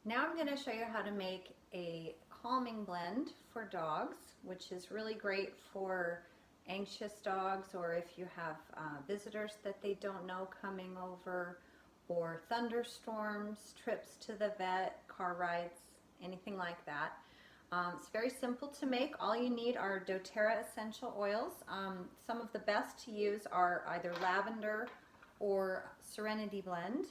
Now I'm going to show you how to make a calming blend for dogs, which is really great for anxious dogs, or if you have visitors that they don't know coming over, or thunderstorms, trips to the vet, car rides, anything like that. It's very simple to make. All you need are doTERRA essential oils. Some of the best to use are either lavender or serenity blend.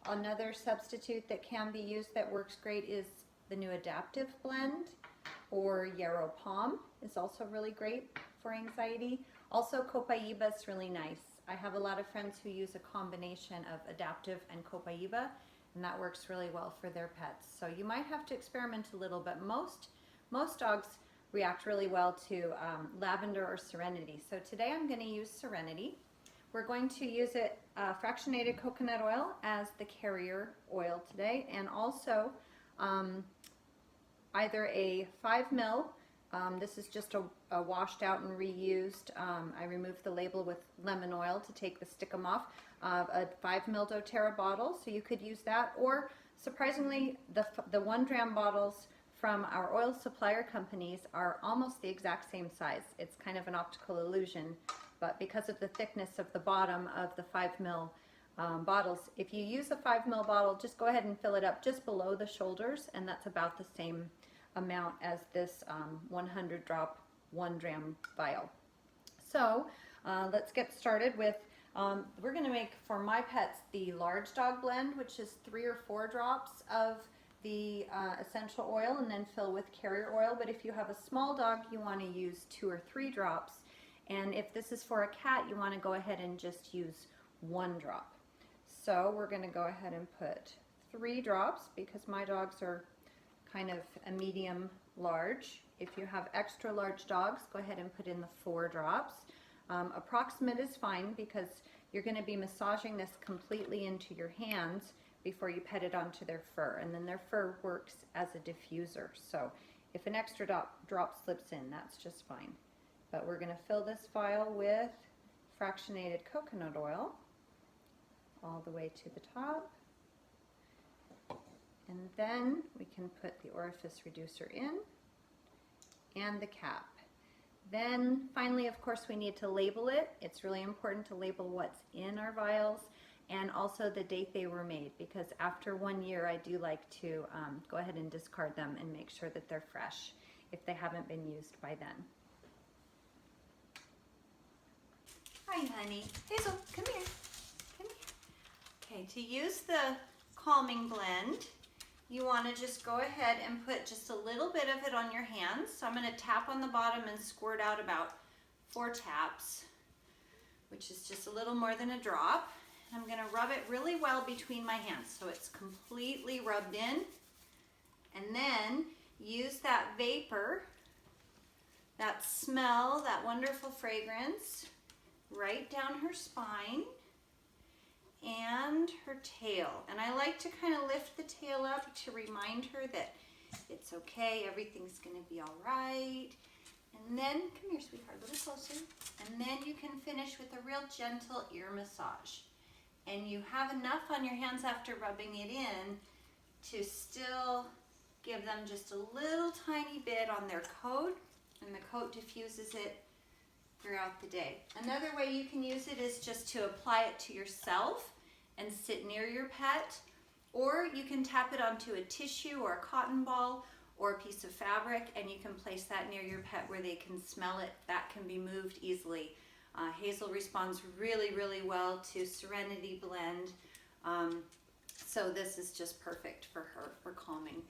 Another substitute that can be used that works great is the new adaptive blend, or yarrow palm is also really great for anxiety. Also copaiba is really nice. I have a lot of friends who use a combination of adaptive and copaiba, and that works really well for their pets. So you might have to experiment a little, but most dogs react really well to lavender or serenity. So today I'm going to use serenity. We're going to use fractionated coconut oil as the carrier oil today, and also either a 5 ml, this is just a washed out and reused, I removed the label with lemon oil to take the stickum off, a 5 ml doTERRA bottle, so you could use that, or surprisingly the 1 gram bottles from our oil supplier companies are almost the exact same size. It's kind of an optical illusion, but because of the thickness of the bottom of the 5 ml bottles, if you use a 5 ml bottle, just go ahead and fill it up just below the shoulders, and that's about the same amount as this 100 drop 1 gram vial. So let's get started with, we're going to make for my pets the large dog blend, which is 3 or 4 drops of the essential oil and then fill with carrier oil. But if you have a small dog, you want to use 2 or 3 drops. And if this is for a cat, you want to go ahead and just use 1 drop. So we're going to go ahead and put 3 drops because my dogs are kind of a medium large. If you have extra large dogs, go ahead and put in the 4 drops. Approximate is fine because you're going to be massaging this completely into your hands before you pet it onto their fur, and then their fur works as a diffuser. So if an extra drop slips in, that's just fine. But we're going to fill this vial with fractionated coconut oil all the way to the top. And then we can put the orifice reducer in and the cap. Then finally, of course, we need to label it. It's really important to label what's in our vials and also the date they were made, because after 1 year I do like to go ahead and discard them and make sure that they're fresh if they haven't been used by then. Hi, honey. Hazel, come here. Come here. Okay, to use the calming blend, you want to just go ahead and put just a little bit of it on your hands. So I'm going to tap on the bottom and squirt out about 4 taps, which is just a little more than a drop. And I'm going to rub it really well between my hands so it's completely rubbed in. And then use that vapor, that smell, that wonderful fragrance right down her spine and her tail. And I like to kind of lift the tail up to remind her that it's okay, everything's going to be all right. And then, come here, sweetheart, a little closer. And then you can finish with a real gentle ear massage. And you have enough on your hands after rubbing it in to still give them just a little tiny bit on their coat, and the coat diffuses it throughout the day. Another way you can use it is just to apply it to yourself and sit near your pet, or you can tap it onto a tissue or a cotton ball or a piece of fabric, and you can place that near your pet where they can smell it. That can be moved easily. Hazel responds really, really well to Serenity blend, so this is just perfect for her for calming.